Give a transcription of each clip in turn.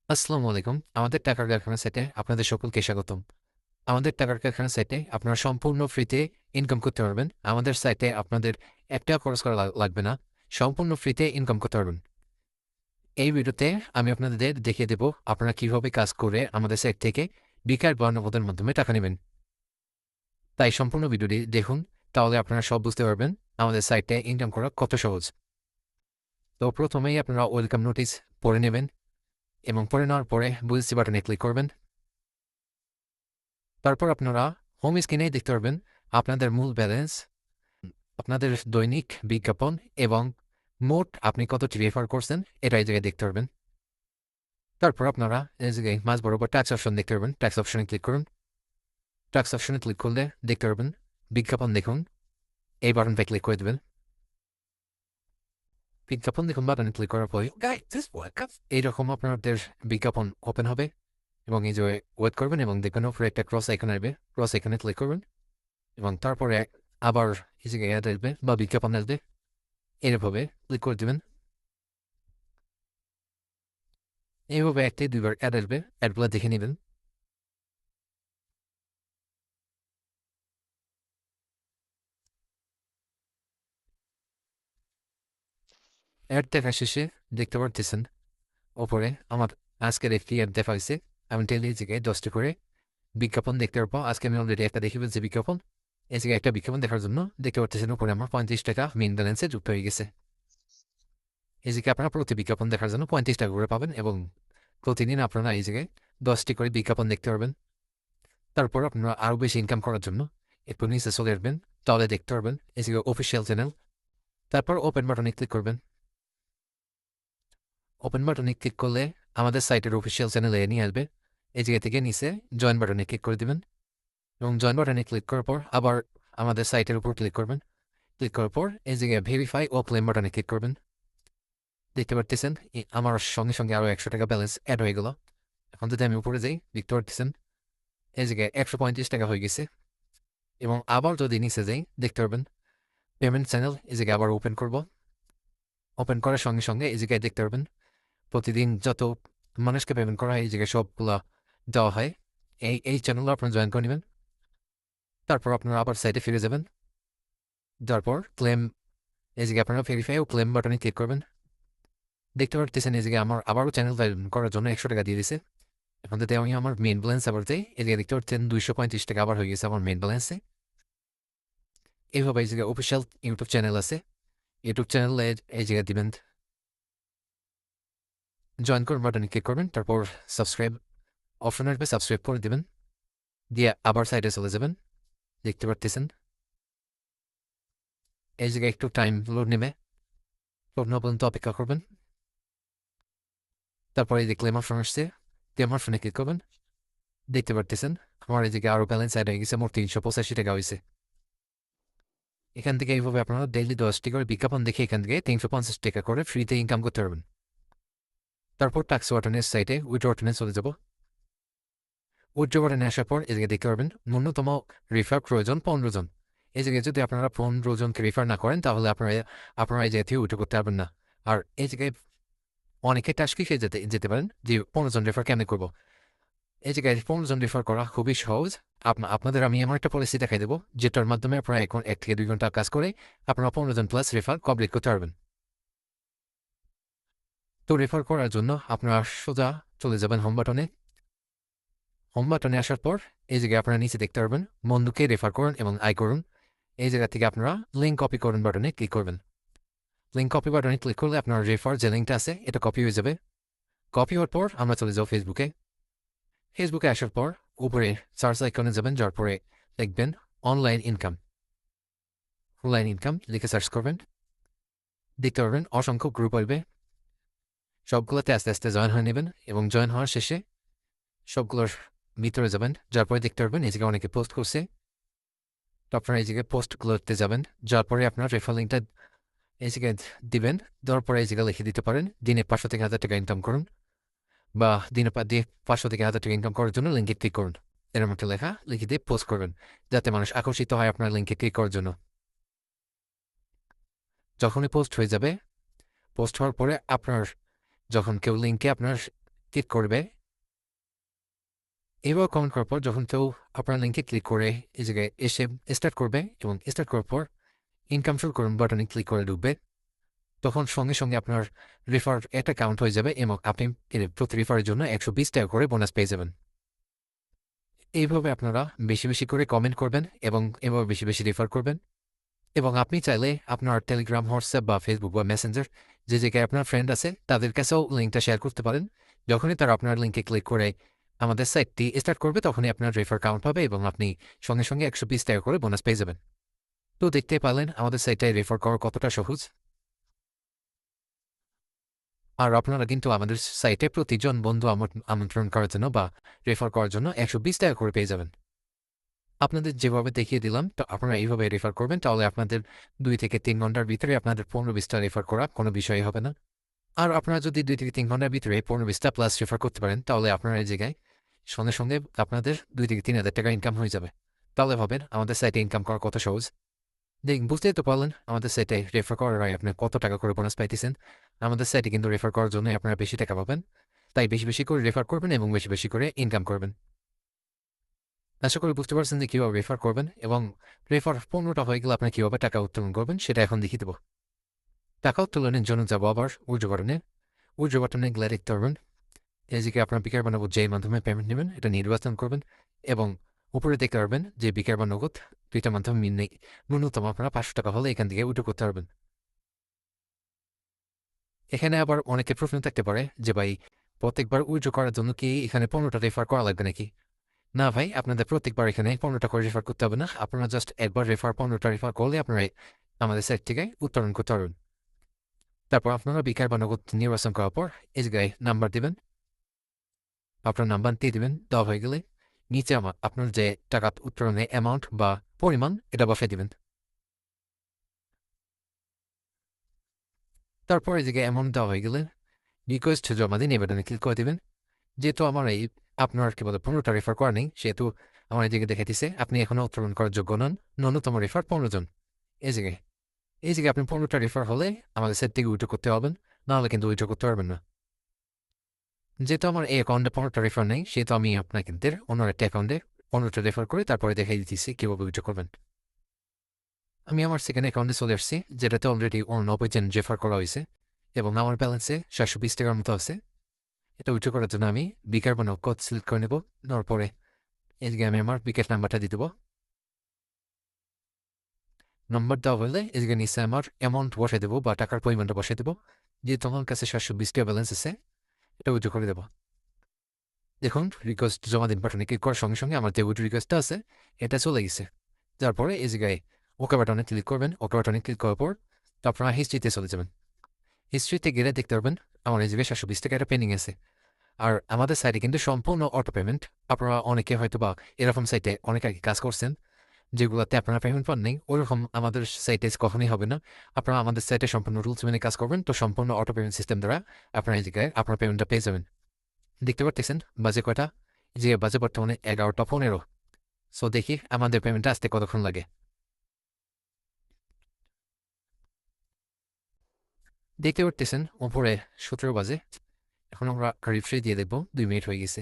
আসসালামু আলাইকুম। আমাদের টাকার কারখানা সাইটে আপনাদের সকলকে স্বাগতম। আমাদের টাকার কারখানা সাইটে আপনারা সম্পূর্ণ ফ্রিতে ইনকাম করতে পারবেন। আমাদের সাইটে আপনাদের ৳১ খরচ করা লাগবে না। সম্পূর্ণ ফ্রিতে ইনকাম করতে পারবেন। এই ভিডিওতে আমি আপনাদের দেখিয়ে দেব আপনারা কিভাবে কাজ করে আমাদের সাইট থেকে বিকাশ বা নগদের মাধ্যমে টাকা নেবেন। তাই সম্পূর্ণ ভিডিওটি দেখুন, তাহলে আপনারা সব বুঝতে পারবেন আমাদের সাইটে ইনকাম করা কত সহজ। তো প্রথমেই আপনারা ওয়েলকাম নোটিস পড়ে নেবেন এবং পড়ে নেওয়ার পরে বুঝছি বাটনে ক্লিক করবেন। তারপর আপনারা হোম স্ক্রিনে দেখতে পারবেন আপনাদের মূল ব্যালেন্স, আপনাদের দৈনিক বিজ্ঞাপন এবং মোট আপনি কতটি রেফার করছেন এটা এই জায়গায় দেখতে পারবেন। তারপর আপনারা এই জায়গায় মাঝ বরাবর ট্যাক্স অপশন দেখতে পারবেন। ট্যাক্স অপশনে ক্লিক করুন। ট্যাক্স অপশনে ক্লিক করলে দেখতে পারবেন বিজ্ঞাপন দেখুন। এই বাটনটা ক্লিক করে দেবেন। বিজ্ঞাপন দেখুন বাটনে ক্লিক করার পরে এইরকম আপনাদের বিজ্ঞাপন ওপেন হবে এবং এই যে ওয়েট করবেন এবং দেখবেন উপরে একটা ক্রস আইকন আসবে। ক্রস আইকনে ক্লিক করবেন এবং তারপরে আবার এই জায়গায় অ্যাড আসবে বা বিজ্ঞাপন আসবে। এভাবে ক্লিক করে দেবেন। এইভাবে ১ থেকে ২ বার অ্যাড আসবে। অ্যাডগুলো দেখে নেবেন। অ্যাড দেখা শেষে দেখতে পারতেছেন ওপরে আমার আজকের একটি অ্যাড দেখা হয়েছে। আমি ডেইলি এই জায়গায় ১০টি করে বিজ্ঞাপন দেখতে পারবো। আজকে আমি অলরেডি একটা দেখে ফেলছি বিজ্ঞাপন। এই জায়গায় একটা বিজ্ঞাপন দেখার জন্য দেখতে পারতেছেন উপরে আমার ৳৩৫ মেইন ব্যালেন্সে যুক্ত হয়ে গেছে। এই জায়গায় আপনারা প্রতি বিজ্ঞাপন দেখার জন্য ৳৩৫ করে পাবেন এবং প্রতিদিন আপনারা এই জায়গায় ১০টি করে বিজ্ঞাপন দেখতে পারবেন। তারপর আপনারা আরও বেশি ইনকাম করার জন্য একটু নিচে চলে আসবেন। তাহলে দেখতে পারবেন এই জায়গায় অফিসিয়াল চ্যানেল। তারপর ওপেন বাটনে ক্লিক করবেন। ওপেন বাটনে ক্লিক করলে আমাদের সাইটের অফিসিয়াল চ্যানেলে নিয়ে আসবে। এই জায়গা থেকে নিচে জয়েন বাটনে ক্লিক করে দেবেন এবং জয়েন বাটনে ক্লিক করার পর আবার আমাদের সাইটের উপর ক্লিক করবেন। ক্লিক করার পর এই জায়গায় ভেরিফাই ও ক্লেম বাটনে ক্লিক করবেন। দেখতে পারতেছেন আমার সঙ্গে সঙ্গে আরও ৳১০০ ব্যালেন্স অ্যাড হয়ে গেল। এখন যদি আমি উপরে যাই দেখতে পারতেছেন এই জায়গায় ৳১৩৫ হয়ে গেছে এবং আবার যদি নিচে যাই দেখতে পারবেন পেমেন্ট চ্যানেল এই জায়গায় আবার ওপেন করব। ওপেন করার সঙ্গে সঙ্গে এই জায়গায় দেখতে পারবেন প্রতিদিন যত মানুষকে পেমেন্ট করা হয় এই জায়গায় সবগুলা দেওয়া হয়। এই চ্যানেলও আপনারা জয়েন করে নেবেন। তারপর আপনারা আবার সাইটে ফিরে যাবেন। তারপর ক্লেম এই জায়গায় আপনারা ভেরিফাই ও ক্লেম বাটনে ক্লিক করবেন। দেখতে পারতেছেন এই জায়গায় আমার আবারও চ্যানেল জয়েন করার জন্য ৳১০০ দিয়ে দিছে। এখন যদি আমি আমার মেইন ব্যালেন্স আবার যাই এই জায়গায় দেখতে পাচ্ছেন ৳২৩৫ আবার হয়ে গেছে আমার মেইন ব্যালেন্সে। এইভাবে এই জায়গায় অফিসিয়াল ইউটিউব চ্যানেল আছে। ইউটিউব চ্যানেলে এই জায়গায় দিবেন জয়েন করুন বাটনে ক্লিক করবেন। তারপর সাবস্ক্রাইব অপশন আসবে, সাবস্ক্রাইব করে দিবেন। দিয়ে আবার সাইডে চলে যাবেন। দেখতে পারতেছেন এই জায়গায় একটু টাইম লোড নেবে। লোড নেওয়া পর্যন্ত অপেক্ষা করবেন। তারপরে এই যে ক্লেম অপশন আসছে, ক্লেম অপশনে ক্লিক করবেন। দেখতে পারতেছেন আমার এই জায়গায় আরও ব্যালেন্স অ্যাড হয়ে গেছে, মোট ৳৩৮৫ হয়েছে। এখান থেকে এইভাবে আপনারা ডেইলি ১০টি করে বিজ্ঞাপন দেখে এখান থেকে ৳৩৫০ করে ফ্রিতে ইনকাম করতে পারবেন। তারপর ট্যাক্স ওয়াটারনেস সাইটে উইথড্র বাটনে চলে যাব। উইথড্র বাটনে আসার পর এই জায়গায় দেখতে পারবেন ন্যূনতম রেফার প্রয়োজন ১৫ জন। এই জায়গায় যদি আপনারা ১৫ জনকে রেফার না করেন তাহলে আপনারা এই জায়গা থেকে উইথড্র করতে পারবেন না। আর এই জায়গায় অনেকে টাস্কি খেয়ে যেতে পারেন যে ১৫ জন রেফার কেমনে করবো। এই জায়গায় ১৫ জন রেফার করা খুবই সহজ। আপনাদের আমি এমন একটা পলিসি দেখাই দেবো যেটার মাধ্যমে আপনারা এখন ১ থেকে ২ ঘন্টা কাজ করে আপনারা ১৫ জন প্লাস রেফার কমপ্লিট করতে পারবেন। তো রেফার করার জন্য আপনারা সোজা চলে যাবেন হোম বাটনে। হোম বাটনে আসার পর এই জায়গায় আপনারা নিচে দেখতে পারবেন বন্ধুকে রেফার করুন এবং আয় করুন। এই জায়গা থেকে আপনারা লিঙ্ক কপি করুন বাটনে ক্লিক করবেন। লিঙ্ক কপি বাটনে ক্লিক করলে আপনার রেফার যে লিঙ্কটা আছে এটা কপি হয়ে যাবে। কপি হওয়ার পর আমরা চলে যাব ফেসবুকে। ফেসবুকে আসার পর উপরে সার্চ আইকনে যাবেন, যার পরে দেখবেন অনলাইন ইনকাম। অনলাইন ইনকাম লিখে সার্চ করবেন। দেখতে পারবেন অসংখ্য গ্রুপ আসবে। সবগুলোতে আস্তে আস্তে জয়েন হয়ে নেবেন এবং জয়েন হওয়ার শেষে সবগুলোর ভিতরে যাবেন, যার পরে দেখতে পারবেন এই জায়গায় অনেকে পোস্ট করছে। তো আপনারা এই জায়গায় পোস্টগুলোতে যাবেন, যার পরে আপনার রেফার লিঙ্কটা এই জায়গায় দিবেন। দেওয়ার পরে এই জায়গায় লিখে দিতে পারেন দিনে ৫০০ থেকে ১০০০ ইনকাম করুন বা দিনে ৫০০ থেকে ১০০০ ইনকাম করার জন্য লিঙ্কে ক্লিক করুন। এরকম একটা লেখা লিখে দিয়ে পোস্ট করবেন যাতে মানুষ আকর্ষিত হয় আপনার লিঙ্কে ক্লিক করার জন্য। যখনই পোস্ট হয়ে যাবে, পোস্ট হওয়ার পরে আপনার যখন কেউ লিঙ্কে আপনার ক্লিক করবে। এবার কমেন্ট করার পর যখন কেউ আপনার লিঙ্কে ক্লিক করে এই জায়গায় এসে স্টার্ট করবে এবং স্টার্ট করার পর ইনকাম শুরু করুন বাটনে ক্লিক করে ঢুকবে, তখন সঙ্গে সঙ্গে আপনার রেফার একটা কাউন্ট হয়ে যাবে এবং আপনি প্রতি রেফারের জন্য 120 টাকা করে বোনাস পেয়ে যাবেন। এইভাবে আপনারা বেশি বেশি করে কমেন্ট করবেন এবং এভাবে বেশি বেশি রেফার করবেন। এবং আপনি চাইলে আপনার টেলিগ্রাম, হোয়াটসঅ্যাপ বা ফেসবুক বা মেসেঞ্জার যে জায়গায় আপনার ফ্রেন্ড আছে তাদের কাছেও লিঙ্কটা শেয়ার করতে পারেন। যখনই তারা আপনার লিঙ্কে ক্লিক করে আমাদের সাইটটি স্টার্ট করবে তখনই আপনার রেফার কাউন্ট হবে এবং আপনি সঙ্গে সঙ্গে 120 টাকা করে বোনাস পেয়ে যাবেন। তো দেখতে পারলেন আমাদের সাইটটায় রেফার করা কতটা সহজ। আর আপনারা কিন্তু আমাদের সাইটে প্রতিজন বন্ধু আমন্ত্রণ করার জন্য বা রেফার করার জন্য 120 টাকা করে পেয়ে যাবেন। আপনাদের যেভাবে দেখিয়ে দিলাম তো আপনারা এইভাবে রেফার করবেন, তাহলে আপনাদের 2 থেকে 3 ঘন্টার ভিতরে আপনাদের 15-20টা রেফার করা কোনো বিষয় হবে না। আর আপনারা যদি 2 থেকে 3 ঘন্টার ভিতরে 15-20টা প্লাস রেফার করতে পারেন তাহলে আপনারা এই জায়গায় সঙ্গে সঙ্গে আপনাদের 2 থেকে 3 হাজার টাকা ইনকাম হয়ে যাবে। তাহলে ভাবেন আমাদের সাইটে ইনকাম করা কত সহজ। বুঝতেই তো পারলেন আমাদের সাইটে রেফার করার আগে আপনি কত টাকা করে বোনাস পাইতেছেন। আমাদের সাইটে কিন্তু রেফার করার জন্য আপনারা বেশি টাকা পাবেন, তাই বেশি বেশি করে রেফার করবেন এবং বেশি বেশি করে ইনকাম করবেন। আশা করি বুঝতে পারছেন যে কীভাবে রেফার করবেন এবং রেফার 15টা হয়ে গেলে আপনি কীভাবে টাকা উত্তোলন করবেন সেটা এখন দেখিয়ে দেবো। টাকা উত্তোলনের জন্য যাবো আবার উইথড্র বাটনে। উইথড্র বাটনে গেলে দেখতে পারবেন এদিকে আপনার বিকাশ বা নগদ যেই মাধ্যমে পেমেন্ট নেবেন এটা নির্বাচন করবেন এবং উপরে দেখতে পারবেন যে বিকাশ বা নগদ দুইটা মাধ্যমে নেই, ন্যূনতম আপনারা 500 টাকা হলে এখান থেকে উইথড্র করতে পারবেন। এখানে আবার অনেকে প্রশ্ন থাকতে পারে যে ভাই প্রত্যেকবার উইথড্র করার জন্য কি এখানে 15টা রেফার করা লাগবে নাকি? না ভাই, আপনাদের প্রত্যেকবার এখানে 15টা করে রেফার করতে হবে না। আপনারা জাস্ট একবার 15টা রেফার করলে আপনারা আমাদের সাইট থেকে উত্তোলন করতে পারবেন। তারপর আপনারা বিকাশ বা নগদ নির্বাচন করার পর এই জায়গায় নাম্বার দেবেন, আপনার নাম্বার দিয়ে দেবেন। দেওয়া হয়ে গেলে নিচে আপনার যে টাকা উত্তোলনের অ্যামাউন্ট বা পরিমাণ এটা বসাই দেবেন। তারপর এই জায়গায় অ্যামাউন্ট দেওয়া হয়ে গেলে রিকোয়েস্ট জমা দিন এই বাটনে ক্লিক করে দেবেন। যেহেতু আমার এই আপনার কি বলে 15টা রেফার করা নেই সেহেতু আমার এই জায়গায় দেখাইতেছে আপনি এখনও উত্তোলন করার যোগ্য নন, ন্যূনতম রেফার 15 জন। এই জায়গায় আপনি 15টা রেফার হলে আমাদের সেট থেকে উইথড্র করতে হবেন, নাহলে কিন্তু উইথড্র করতে পারবেন না। যেহেতু আমার এই অ্যাকাউন্টে 15টা রেফার নেই সেহেতু আমি আপনাকে অন্য একটা অ্যাকাউন্টে 15টা রেফার করে তারপরে দেখাই দিতেছি কীভাবে উইথড্র করবেন। আমি আমার সেকেন্ড অ্যাকাউন্টে চলে আসছি যেটাতে অলরেডি 90 জন রেফার করা হয়েছে এবং আমার ব্যালেন্সে 720 টাকার মতো আছে। এটা উইথড্র করার জন্য আমি বিকাশ বা নগদ সিলেক্ট করে নেব। নেওয়ার পরে এই জায়গায় আমি আমার বিকাশ নাম্বারটা দিয়ে দেবো। নম্বর দেওয়া হলে এই জায়গায় নিচে আমার অ্যামাউন্ট বসে দেবো বা টাকার পরিমাণটা বসে দেবো। যেহেতু আমার কাছে 720 টাকা ব্যালেন্স আছে এটা উইথড্র করে দেবো। দেখুন রিকোয়েস্ট জমা দিন বাটনে ক্লিক করার সঙ্গে সঙ্গে আমার যে উইথড্র রিকোয়েস্টটা আছে এটা চলে গেছে। তারপরে এই জায়গায় ওকে বাটনে ক্লিক করবেন। ওকে বাটনে ক্লিক করার পর আপনারা হিস্ট্রিতে চলে যাবেন। হিস্ট্রিতে গেলে দেখতে পারবেন আমার এই জায়গায় 720 টাকা এটা পেন্ডিং আছে। আর আমাদের সাইটে কিন্তু সম্পূর্ণ অটো পেমেন্ট। আপনারা অনেকে হয়তো বা এরকম সাইটে অনেক আগে কাজ করছেন যেগুলোতে আপনারা পেমেন্ট পান নেই, ওরকম আমাদের সাইটে কখনোই হবে না। আপনারা আমাদের সাইটে সম্পূর্ণ রুলস মেনে কাজ করবেন, তো সম্পূর্ণ অটো পেমেন্ট সিস্টেম দ্বারা আপনারা এই জায়গায় আপনার পেমেন্টটা পেয়ে যাবেন। দেখতে পারতেছেন বাজে কয়টা, যে বাজে বর্তমানে 11টা 15। সো দেখি আমাদের পেমেন্টটা আসতে কতক্ষণ লাগে। দেখতে পারতেছেন উপরে 17 বাজে। এখন আমরা রিফ্রেশ দিয়ে দেখবো 2 মিনিট হয়ে গেছে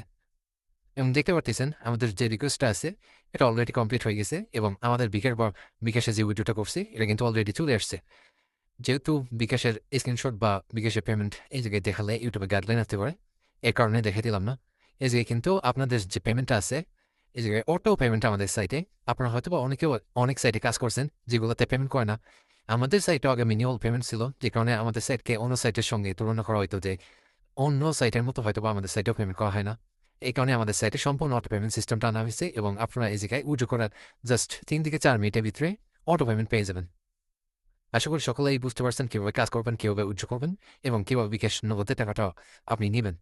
এবং দেখতে পারতেছেন আমাদের যে রিকোয়েস্টটা আছে এটা অলরেডি কমপ্লিট হয়ে গেছে এবং আমাদের বিকাশে যে উইথড্রটা করছি এটা কিন্তু অলরেডি চলে আসছে। যেহেতু বিকাশের স্ক্রিনশট বা বিকাশের পেমেন্ট এই জায়গায় দেখালে ইউটিউবে গাইডলাইন আসতে পারে, এর কারণে দেখে দিলাম না। এই জায়গায় কিন্তু আপনাদের যে পেমেন্টটা আছে এই জায়গায় অটো পেমেন্ট আমাদের সাইটে। আপনারা হয়তো বা অনেক সাইটে কাজ করছেন যেগুলোতে পেমেন্ট করে না। আমাদের সাইটে আগে মিনিমাল পেমেন্ট ছিল, যে কারণে আমাদের সাইটকে অন্য সাইটের সঙ্গে তুলনা করা হয়তো যে অন্য সাইটের মতো হয়তো বা আমাদের সাইটেও পেমেন্ট করা হয় না। এই কারণে আমাদের সাইটে সম্পূর্ণ অটো পেমেন্ট সিস্টেমটা আনা হয়েছে এবং আপনারা এই জায়গায় উইথড্র করার জাস্ট 3 থেকে 4 মিনিটের ভিতরে অটো পেমেন্ট পেয়ে যাবেন। আশা করি সকলেই বুঝতে পারছেন কীভাবে কাজ করবেন, কীভাবে উইথড্র করবেন এবং কীভাবে বিকাশ নগদে টাকাটা আপনি নেবেন।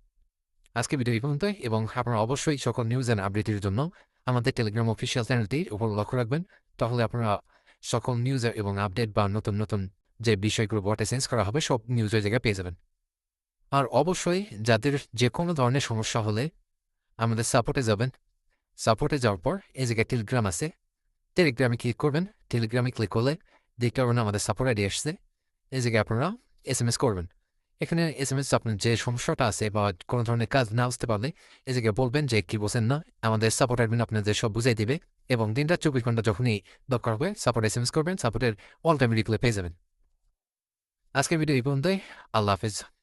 আজকে ভিডিও এই পর্যন্তই এবং আপনারা অবশ্যই সকল নিউজ অ্যান্ড আপডেটের জন্য আমাদের টেলিগ্রাম অফিসিয়াল চ্যানেলটির উপর লক্ষ্য রাখবেন। তাহলে আপনারা সকল নিউজ এবং আপডেট বা নতুন নতুন যে বিষয়গুলো বটে চেঞ্জ করা হবে সব নিউজ ওই জায়গায় পেয়ে যাবেন। আর অবশ্যই যাদের যে কোনো ধরনের সমস্যা হলে আমাদের সাপোর্টে যাবেন। সাপোর্টে যাওয়ার পর এই জায়গায় টেলিগ্রাম আছে, টেলিগ্রামে ক্লিক করবেন। টেলিগ্রামে ক্লিক করলে দেখতে পারবেন আমাদের সাপোর্ট আইডি আসছে। এই জায়গায় আপনারা SMS করবেন। এখানে SMS আপনার যে সমস্যাটা আছে বা কোনো ধরনের কাজ না বুঝতে পারলে এই জায়গায় বলবেন যে কি বোঝেন না, আমাদের সাপোর্ট অ্যাডমিন আপনাদের সব বুঝাই দিবে এবং দিনরাত 24 ঘন্টা যখনই দরকার হবে সাপোর্ট SMS করবেন, সাপোর্টের অল টাইম রিপ্লাই পেয়ে যাবেন। আজকের ভিডিও এই পর্যন্তই। আল্লাহ হাফেজ।